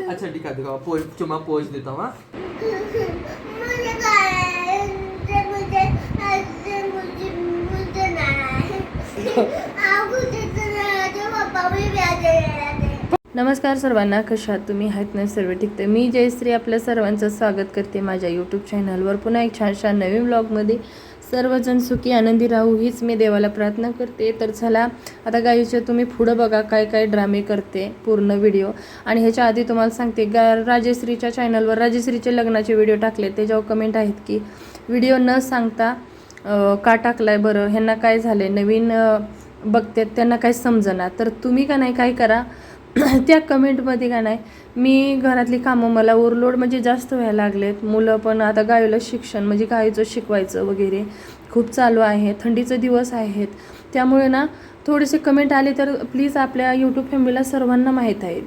अच्छा ठीक आहे चुमा पोज देता हूँ। नमस्कार सर्वांना, कशा आहात तुम्ही? आहेत ना सर्व ठीक? तर मी जयश्री आपल्या सर्वांचं स्वागत करते माझ्या यूट्यूब चॅनलवर पुन्हा एक छानशा नवीन व्लॉगमध्ये। सर्वजण सुखी आनंदी राहू हीच मी देवाला प्रार्थना करते। तर चला आता गाईचे तुम्ही पुढं बघा काय काय ड्रामे करते पूर्ण व्हिडिओ। आणि ह्याच्या आधी तुम्हाला सांगते राजश्रीच्या चॅनलवर राजश्रीचे लग्नाचे व्हिडिओ टाकले, त्याच्यावर कमेंट आहेत की व्हिडिओ न सांगता का टाकलाय बरं, ह्यांना काय झाले, नवीन बघते त्यांना काय समजना। तर तुम्ही का नाही काय करा त्या कमेंटमध्ये का नाही, मी घरातली कामं मला ओव्हरलोड म्हणजे जास्त व्हायला लागलेत, मुलं पण आता गायीला शिक्षण म्हणजे गायीचं शिकवायचं वगैरे खूप चालू आहे, थंडीचे दिवस आहेत, त्यामुळे ना थोडेसे कमेंट आले तर प्लीज आपल्या यूट्यूब फॅमिलीला सर्वांना माहीत आहे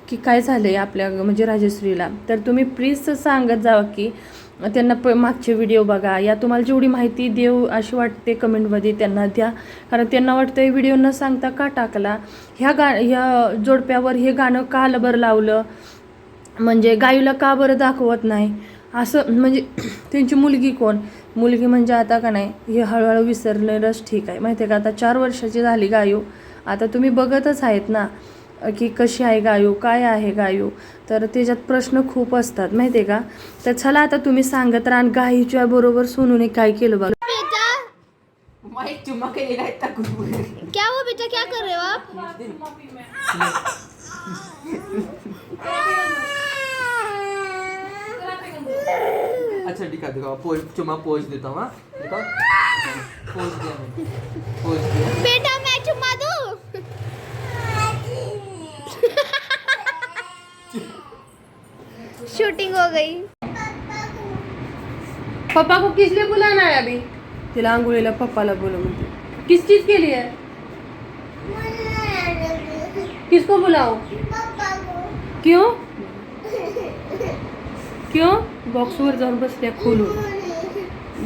की काय झालं आहे आपल्या म्हणजे राजश्रीला। तर तुम्ही प्लीज सांगत जावा की त्यांना मागचे व्हिडिओ बघा, या तुम्हाला जेवढी माहिती देऊ अशी वाटते कमेंटमध्ये त्यांना द्या, कारण त्यांना वाटतं व्हिडिओ न सांगता का टाकला, ह्या जोडप्यावर हे गाणं का बरं लावलं, म्हणजे गाईला का बरं दाखवत नाही असं, म्हणजे त्यांची मुलगी कोण, मुलगी म्हणजे आता का नाही हे हळूहळू विसरणारच ठीक आहे माहिती आहे का। आता 4 वर्षाची झाली गायू, आता तुम्ही बघतच आहेत ना की कशी आहे गायू, काय आहे गायू, तर त्याच्यात प्रश्न खूप असतात माहिती आहे का। तर चला आता तुम्ही सांगत राहा गाईच्या बरोबर सोनूने काय केलं बघा। क्या वो बेटा क्या कर रहे हो आप? अच्छा ठीक है चुमा पोज देता हूँ। पोज दिया बेटा मैं चुम्मा दूं? शूटिंग हो गई। पापा को किस लिए बुलाना है अभी? तिला आंघोळीला पप्पाला बोलव म्हणते। किस चीज के लिए? किसको बुलाओ? क्यों क्यों? बॉक्सवर जाऊन बसल्या खोलून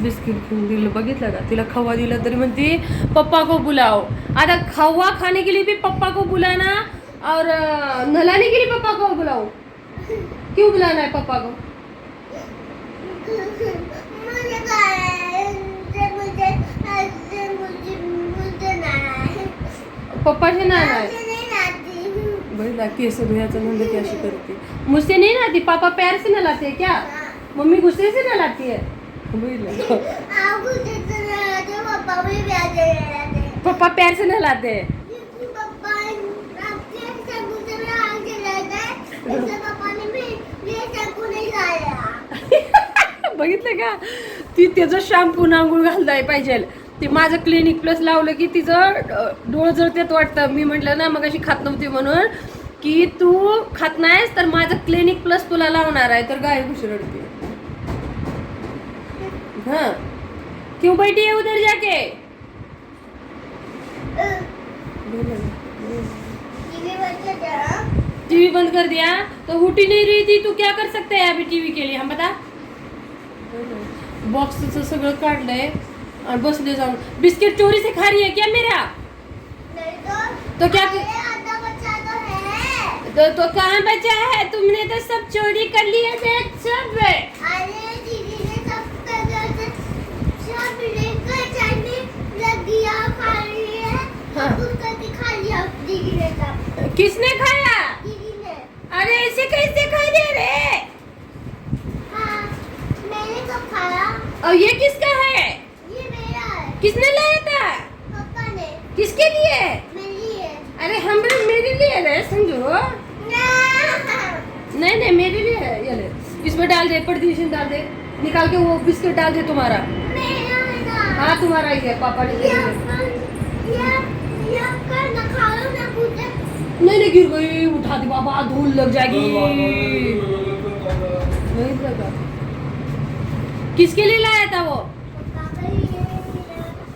बिस्किट घेऊन दिलं, बघितलं का, तिला खवा दिला तरी म्हणते पप्पा को बुलाओ। आता खवा खाने के लिए भी पप्पा को बुलाना और नहलाने के लिए पप्पा को बुलाओ, क्यों बुलाना है पप्पा को? पप्पाशी नाना है बड़ी केस धोयाचं म्हणलं की अशी करते, मुझसे नहीं नहाती, पापा प्यार से नहलाते हैं क्या? मम्मी गुस्से से नहलाती है। पप्पा प्यार से नहलाते हैं। बघितलं का, ती त्याचं शॅम्पू आंघोळ घालताय पाहिजे, ते माझं क्लिनिक प्लस लावलं की तिचं डोळं जळतेत वाटतं। मी म्हटलं ना मग अशी खात नव्हती म्हणून की तू खात नाहीस तर माझं क्लिनिक प्लस तुला लावणार आहे, तर गाय खुशी रडते। हाँ क्यों बैठी है उधर जाके? टीवी बंद कर दिया तो उठ ही नहीं रही थी, तू क्या कर सकते हैं अभी टीवी के लिए, हम बता। बॉक्सचं सगळं काढलंय और बसले जाऊन बिस्किट चोरी से खा रही है क्या मेरा? तो क्या तो कहाँ बचा है? तुमने तो सब चोरी कर लिया थे सब। किसने खाया? अरे ऐसे कैसे खा दे रहे? मैंने तो खाया। और ये किसका है? ये मेरा है। किसने लाया था? पापा ने। किसके लिए? मेरे लिए। अरे हम मेरे लिए रहे समझो। नहीं नहीं मेरे लिए है, ये ले इसमें डाल दे, पर्टीशन डाल दे, निकाल के वो बिस्किट डाल दे तुम्हारा। हाँ तुम्हारा ही है, पापा ने दिया। नहीं नहीं गिर गई, उठा दे बाबा, धूल लग जाएगी। नहीं लगा। किसके लिए लाया था वो?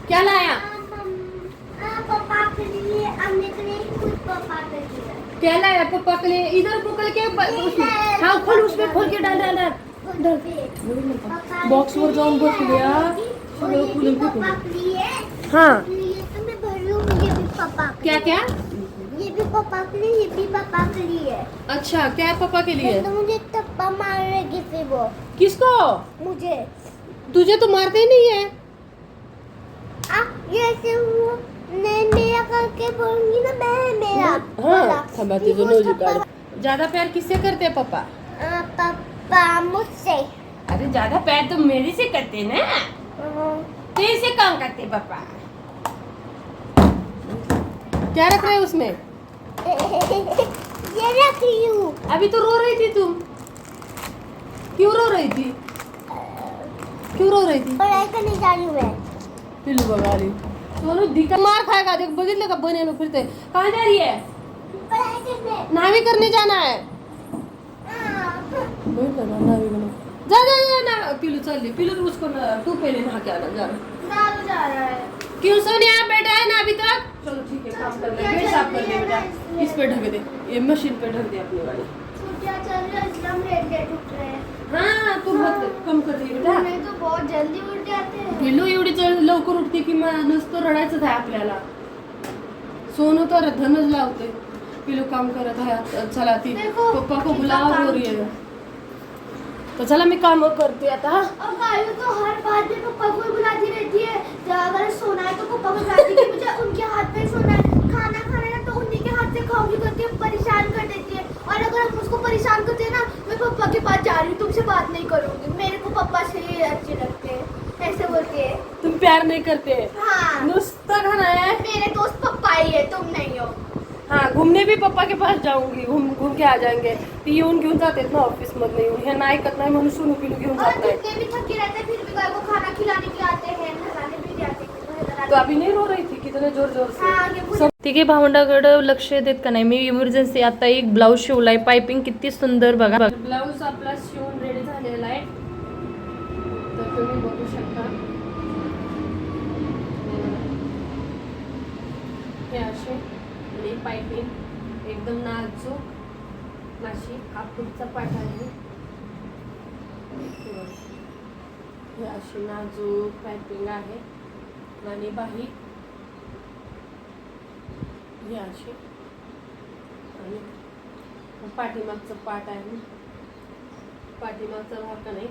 क्या लाया? पापा के लिए, अम्मी के लिए, खुद पापा के लिए। क्या लाया पापा के लिए? इधर पकड़ के हाँ खोल, उसमें खोल के डाल डाल डाल। बॉक्स वर जाऊन बस लिया सगळं खोलून फेकून। हाँ क्या क्या? ये भी पापा के लिए, ये भी पापा के लिए। अच्छा, क्या है पापा के लिए? तो मुझे थप्पड़ मारेगी फिर वो किसको? मुझे। तुझे तो मारते ही नहीं है। ये ऐसे वो मैं मेरा करके बोलूंगी ना, मैं मेरा हाँ, थंबाती जो नोजी काढ. ज्यादा प्यार किससे करते हैं पापा? पापा मुझसे। अरे ज्यादा प्यार तो मेरे से करते हैं ना. तेरे से काम करते हैं पापा. क्या रख रहे हैं उसमें? ये रख रही हूँ। अभी तो रो रही थी तुम. क्यों रो रही थी? क्यों रो रही थी? पढ़ाई करने जा रही हूँ मैं। पिल्लू बघा रही. सोनू धिक्का मार खाएगा. देख बघितलं का बनेलो फिरते. कहाँ जा रही है? पढ़ाई करने। नावी करने जाना है. हाँ। बघितलं का नावी करने. जा जा जा ना. पिल्लू चालली. पिल्लू तो उसको तू पहले नहा के आना. जा नाव जा रहा है। क्यों सोनिया बैठा है ना अभी तक? चलो ठीक है, काम कर ले. बेड साफ कर ले बेटा. इस पे ढक दे. ये मशीन पे ढक दे अपनी वाली. छुट्टियाँ चल रही है इसलिए हम लेट लेट उठ रहे हैं। हाँ तू बहुत कम कर रही बेटा. नहीं तो बहुत जल्दी उठ जाते हैं। पिल्लू एवढी लवकर उठते की नुसतं रडायचंच आहे आपल्याला. सोनू तर धनच लावते. पिल्लू काम करत आहे. चला ती देखो, पप्पा को कितना बुलाओ काम हो रही है. तो चला मैं काम करते आता. और गायू तो हर बात में पप्पा को ही बुलाती रहती है। जब अगर सोना है तो पप्पा को बुलाती है कि मुझे उनके हाथ पे सोना है। खाना खाना है तो उन्हीं के हाथ से खाओगी करके परेशान कर देती है। और अगर हम उसको परेशान करते हैं ना, मैं पप्पा के पास जा रही हूँ, तुमसे बात नहीं करूंगी, मेरे को पप्पा से ही अच्छे लगते हैं, ऐसे बोलती है। तुम प्यार नहीं करते. हाँ, नुसतं खाना है. मेरे दोस्त पप्पा ही है, तुम नहीं हो। हाँ घूमने भी पप्पा के पास जाऊंगी. घूम के आ जाएंगे. ती येऊन घेऊन जातात ना ऑफिस मधनं येऊन. हे नाही ऐकत नाही म्हणून सोनू पिलू घेऊन और जात नाही. जितने भी थके रहते हैं फिर भी गाय को खाना खिलाने के आते हैं, नहलाने भी जाते हैं। तो अभी नहीं रो रही थी कितने जोर जोर हाँ, ये से. तिघे भावंडाकडे लक्ष देत का नाही. मी इमर्जन्सी आता एक ब्लाऊज शिवलाय. पायपिंग किती सुंदर बघा. ब्लाऊज आपला शिवून रेडी झालेला आहे. तर तुम्ही बघू शकता. हे असे पायपिंग एकदम नाजूक अशी हा पुढचा पाठ आहे. हे अशी नाजूक पायपिंग आहे आणि बाही हे अशी आणि पाठीमागचं पाठ आहे. पाठीमागचा भाग का नाही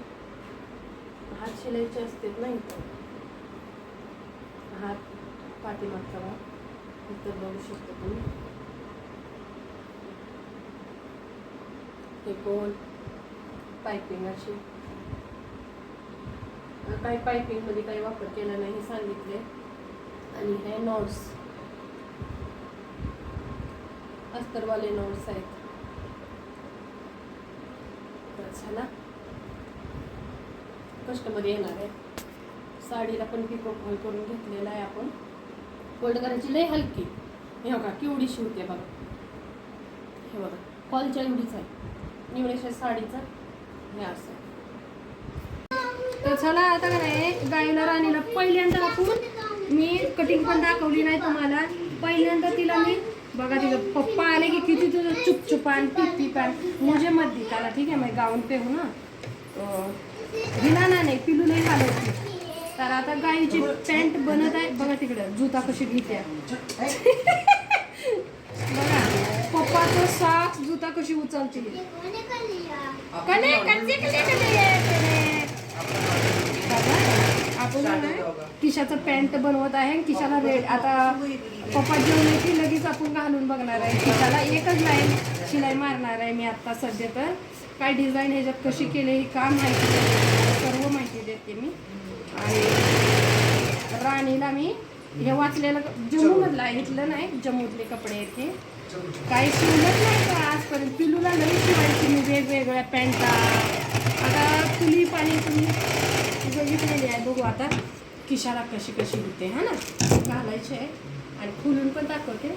हात शिलाईचे असतात नाही हात पाठीमागचा भाग इथं बघू शकता तुम्ही. हे गोल पायपिंग अशी. काही पायपिंग मध्ये काही वापर केला नाही सांगितले. आणि हे नॉट्स अस्तरवाले नॉट्स आहेत. झाला कस्टमर येणार आहे. साडीला पण पिको फॉल करून घेतलेला आहे आपण. फोल्ड करायची लय हलकी. हे बघा केवढी शिवते बघा. हे बघा फॉलच्या एवढीच आहे. निवडेशा साडीचा हे असं. तर चला आता काय आहे गायला राणीला पहिल्यांदा आपण मी कटिंग पण दाखवली नाही तुम्हाला. पहिल्यांदा तिला मी बघा तिथं पप्पा आले की किती तुझं चुपचुपान पिप्पी पान मुझे मत दिखाला. ठीक आहे मैं गाऊन पे हूँ ना. हिला नाही पिलू नाही घालवती. तर आता गाईची पॅन्ट बनत आहे. बघा तिकडं जुता कशी घेते बघा. पप्पाचं सॉक्स जुता कशी उचलते. आपण किशाचं पॅन्ट बनवत आहे. किशाला रेड आता पप्पा जेवले की लगेच आपण घालून बघणार आहे. किशाला एकच लाईन शिलाई मारणार आहे मी आता सध्या. तर काय डिझाईन ह्याच्यात कशी केली ही काम माहिती सर्व माहिती देते मी. आणि राणीला मी हे वाचलेलं जम्मूमधलं आहे. इथलं नाही जम्मूतले कपडे आहेत हे. काही शिवलंच नाही का आजपर्यंत. पिलूला नवीन शिवायची मी वेगवेगळ्या पॅन्टा. आता तुली पाणी तुम्ही बघितलेली आहे. बघू आता खिशाला कशी कशी होते हा ना घालायची आहे. आणि खुलून पण दाखवते.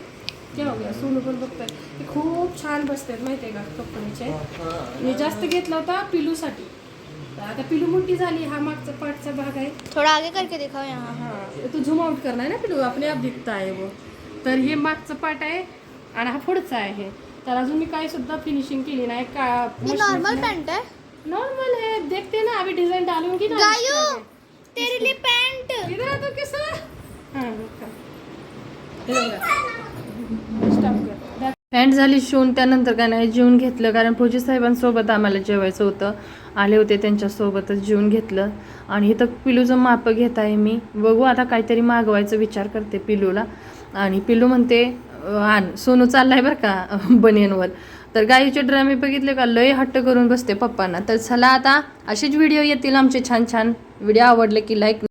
तेव्हा सोनू पण बघतोय. ते खूप छान बसतात माहिती आहे का कंपनीचे. मी जास्त घेतला होता पिलूसाठी. आता पिलू मोठी झाली. हा मागचा पाठचा भाग आहे. थोड़ा आगे करके दिखाओ यहाँ. हाँ तो झूम आउट करना है ना पिलू अपने आप दिखता है वो. तर हे मागचं पाठ आहे आणि हा पुढचा आहे. तर अजून मी काही सुद्धा फिनिशिंग केली नाही का. नॉर्मल पैंट है. नॉर्मल है. देखते ना अभी डिजाइन डालूंगी ना. गायू तेरे लिए पैंट. इधर आ तो कैसा. हाँ पॅन्ट झाली शिवून, त्यानंतर काय नाही जेवून घेतलं, कारण फौजी साहेबांसोबत आम्हाला जेवायचं होतं. आले होते त्यांच्यासोबतच जेवून घेतलं. आणि इथं पिलूचं माप घेत आहे मी. बघू आता काहीतरी मागवायचा विचार करते पिलूला. आणि पिलू म्हणते आण. सोनू चाललाय बरं का बनियनवर. तर गाईचे ड्रामे बघितले का लय हट्ट करून बसते पप्पांना. तर चला आता असेच व्हिडिओ येतील आमचे छान छान. व्हिडिओ आवडले की लाईक